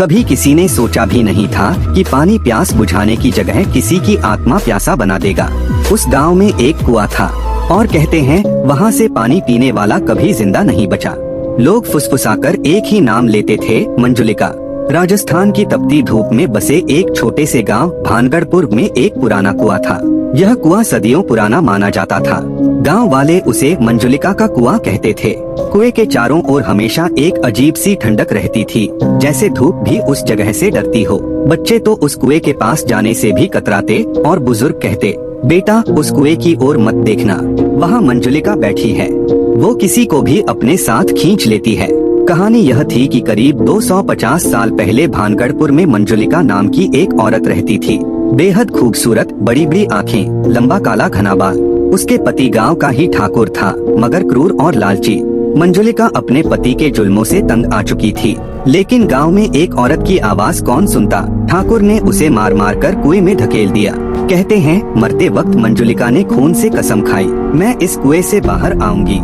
कभी किसी ने सोचा भी नहीं था कि पानी प्यास बुझाने की जगह किसी की आत्मा प्यासा बना देगा। उस गांव में एक कुआं था और कहते हैं वहां से पानी पीने वाला कभी जिंदा नहीं बचा। लोग फुसफुसाकर एक ही नाम लेते थे, मंजुलिका। राजस्थान की तपती धूप में बसे एक छोटे से गांव भानगढ़पुर में एक पुराना कुआं था। यह कुआं सदियों पुराना माना जाता था। गांव वाले उसे मंजुलिका का कुआं कहते थे। कुएं के चारों ओर हमेशा एक अजीब सी ठंडक रहती थी, जैसे धूप भी उस जगह से डरती हो। बच्चे तो उस कुएं के पास जाने से भी कतराते और बुजुर्ग कहते, बेटा उस कुएं की ओर मत देखना, वहाँ मंजुलिका बैठी है, वो किसी को भी अपने साथ खींच लेती है। कहानी यह थी कि करीब 250 साल पहले भानगढ़पुर में मंजुलिका नाम की एक औरत रहती थी। बेहद खूबसूरत, बड़ी बड़ी आँखें, लंबा काला घना बाल। उसके पति गांव का ही ठाकुर था, मगर क्रूर और लालची। मंजुलिका अपने पति के जुल्मों से तंग आ चुकी थी, लेकिन गांव में एक औरत की आवाज कौन सुनता। ठाकुर ने उसे मार मार कर कुएं में धकेल दिया। कहते हैं मरते वक्त मंजुलिका ने खून से कसम खाई, मैं इस कुएं से बाहर आऊंगी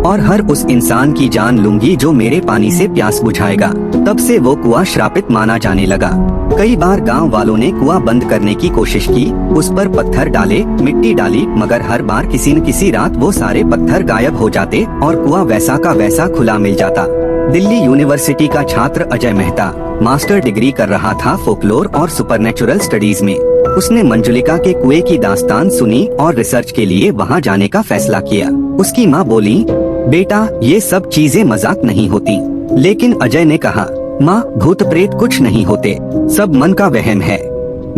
और हर उस इंसान की जान लूंगी जो मेरे पानी से प्यास बुझाएगा। तब से वो कुआं श्रापित माना जाने लगा। कई बार गांव वालों ने कुआं बंद करने की कोशिश की, उस पर पत्थर डाले, मिट्टी डाली, मगर हर बार किसी न किसी रात वो सारे पत्थर गायब हो जाते और कुआं वैसा का वैसा खुला मिल जाता। दिल्ली यूनिवर्सिटी का छात्र अजय मेहता मास्टर डिग्री कर रहा था फोकलोर और सुपरनेचुरल स्टडीज में। उसने मंजुलिका के कुएं की दास्तान सुनी और रिसर्च के लिए वहां जाने का फैसला किया। उसकी माँ बोली, बेटा ये सब चीजें मजाक नहीं होती। लेकिन अजय ने कहा, माँ भूत प्रेत कुछ नहीं होते, सब मन का वहम है,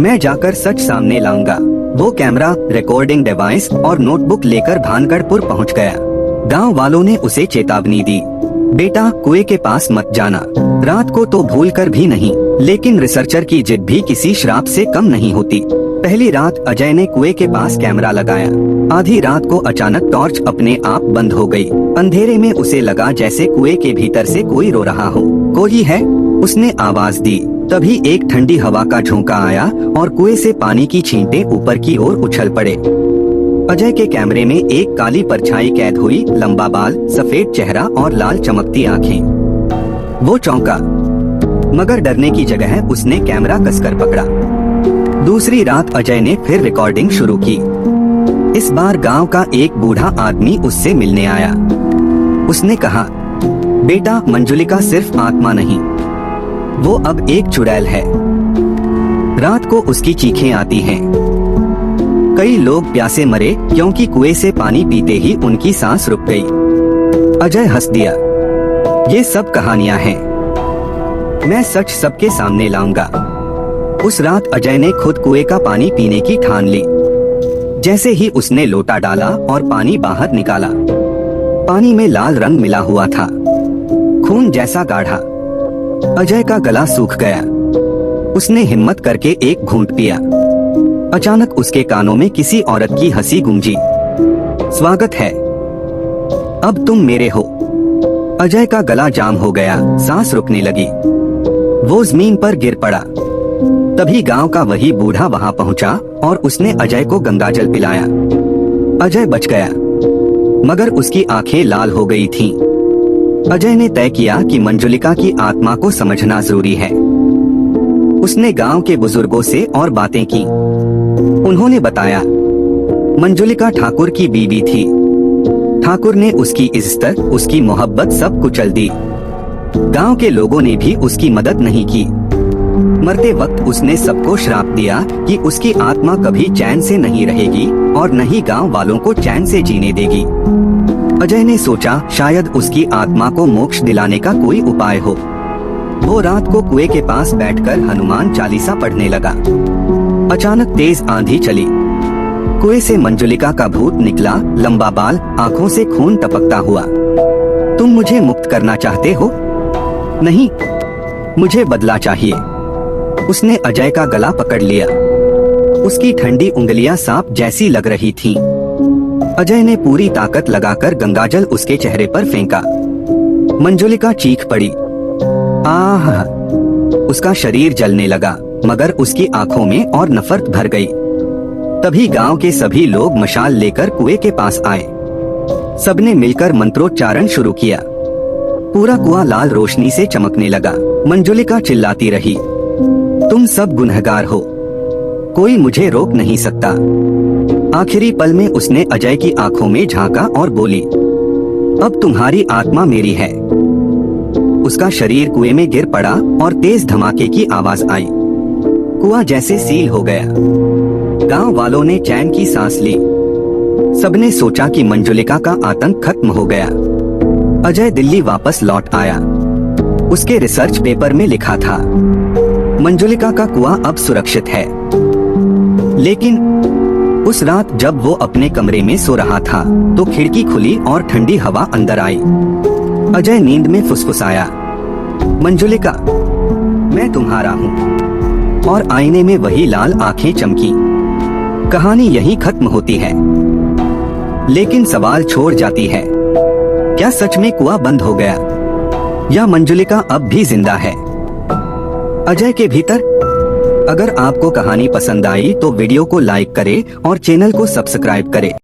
मैं जाकर सच सामने लाऊंगा। वो कैमरा, रिकॉर्डिंग डिवाइस और नोटबुक लेकर भानगढ़पुर पहुँच गया। गाँव वालों ने उसे चेतावनी दी, बेटा कुएं के पास मत जाना, रात को तो भूल कर भी नहीं। लेकिन रिसर्चर की जिद भी किसी श्राप से कम नहीं होती। पहली रात अजय ने कुएं के पास कैमरा लगाया। आधी रात को अचानक टॉर्च अपने आप बंद हो गई। अंधेरे में उसे लगा जैसे कुएं के भीतर से कोई रो रहा हो। कोई है? उसने आवाज दी। तभी एक ठंडी हवा का झोंका आया और कुएं से पानी की छींटे ऊपर की ओर उछल पड़े। अजय के कैमरे में एक काली परछाई कैद हुई, लंबा बाल, सफेद चेहरा और लाल चमकती आँखें। वो चौंका, मगर डरने की जगह उसने कैमरा कसकर पकड़ा। दूसरी रात अजय ने फिर रिकॉर्डिंग शुरू की। इस बार गांव का एक बूढ़ा आदमी उससे मिलने आया। उसने कहा, बेटा मंजुलिका सिर्फ आत्मा नहीं, वो अब एक चुड़ैल है। रात को उसकी चीखें आती हैं। कई लोग प्यासे मरे क्योंकि कुएं से पानी पीते ही उनकी सांस रुक गई। अजय हंस दिया, ये सब कहानियां हैं, मैं सच सबके सामने लाऊंगा। उस रात अजय ने खुद कुएं का पानी पीने की ठान ली। जैसे ही उसने लोटा डाला और पानी बाहर निकाला, पानी में लाल रंग मिला हुआ था, खून जैसा गाढ़ा। अजय का गला सूख गया। उसने हिम्मत करके एक घूंट पिया। अचानक उसके कानों में किसी औरत की हंसी गूंजी, स्वागत है, अब तुम मेरे हो। अजय का गला जाम हो गया, सांस रुकने लगी। वो जमीन पर गिर पड़ा। तभी गांव का वही बूढ़ा वहां पहुंचा और उसने अजय को गंगाजल पिलाया। अजय बच गया, मगर उसकी आंखें लाल हो गई थीं। अजय ने तय किया कि मंजुलिका की आत्मा को समझना जरूरी है। उसने गांव के बुजुर्गों से और बातें की। उन्होंने बताया, मंजुलिका ठाकुर की बीवी थी। ठाकुर ने उसकी इज्जत, उसकी मोहब्बत सब कुचल दी। गांव के लोगों ने भी उसकी मदद नहीं की। मरते वक्त उसने सबको श्राप दिया कि उसकी आत्मा कभी चैन से नहीं रहेगी और न ही गांव वालों को चैन से जीने देगी। अजय ने सोचा शायद उसकी आत्मा को मोक्ष दिलाने का कोई उपाय हो। वो रात को कुएं के पास बैठकर हनुमान चालीसा पढ़ने लगा। अचानक तेज आंधी चली। कुएं से मंजुलिका का भूत निकला, लंबा बाल, आंखों से खून टपकता हुआ। तुम मुझे मुक्त करना चाहते हो? नहीं, मुझे बदला चाहिए। उसने अजय का गला पकड़ लिया। उसकी ठंडी उंगलियां सांप जैसी लग रही थीं। अजय ने पूरी ताकत लगाकर गंगाजल उसके चेहरे पर फेंका। मंजुलिका चीख पड़ी, आह! उसका शरीर जलने लगा, मगर उसकी आंखों में और नफरत भर गई। तभी गांव के सभी लोग मशाल लेकर कुएं के पास आए। सबने मिलकर मंत्रोच्चारण शुरू किया। पूरा कुआं लाल रोशनी से चमकने लगा। मंजुलिका चिल्लाती रही, तुम सब गुनहगार हो, कोई मुझे रोक नहीं सकता। आखिरी पल में उसने अजय की आंखों में झांका और बोली, अब तुम्हारी आत्मा मेरी है। उसका शरीर कुएं में गिर पड़ा और तेज धमाके की आवाज आई। कुआं जैसे सील हो गया। गांव वालों ने चैन की सांस ली। सबने सोचा कि मंजुलिका का आतंक खत्म हो गया। अजय दिल्ली वापस लौट आया। उसके रिसर्च पेपर में लिखा था, मंजुलिका का कुआं अब सुरक्षित है। लेकिन उस रात जब वो अपने कमरे में सो रहा था तो खिड़की खुली और ठंडी हवा अंदर आई। अजय नींद में फुसफुसाया, मंजुलिका, मैं तुम्हारा हूँ। और आईने में वही लाल आंखें चमकी। कहानी यहीं खत्म होती है, लेकिन सवाल छोड़ जाती है, क्या सच में कुआं बंद हो गया या मंजुलिका अब भी जिंदा है अजय के भीतर? अगर आपको कहानी पसंद आई तो वीडियो को लाइक करें और चैनल को सब्सक्राइब करें।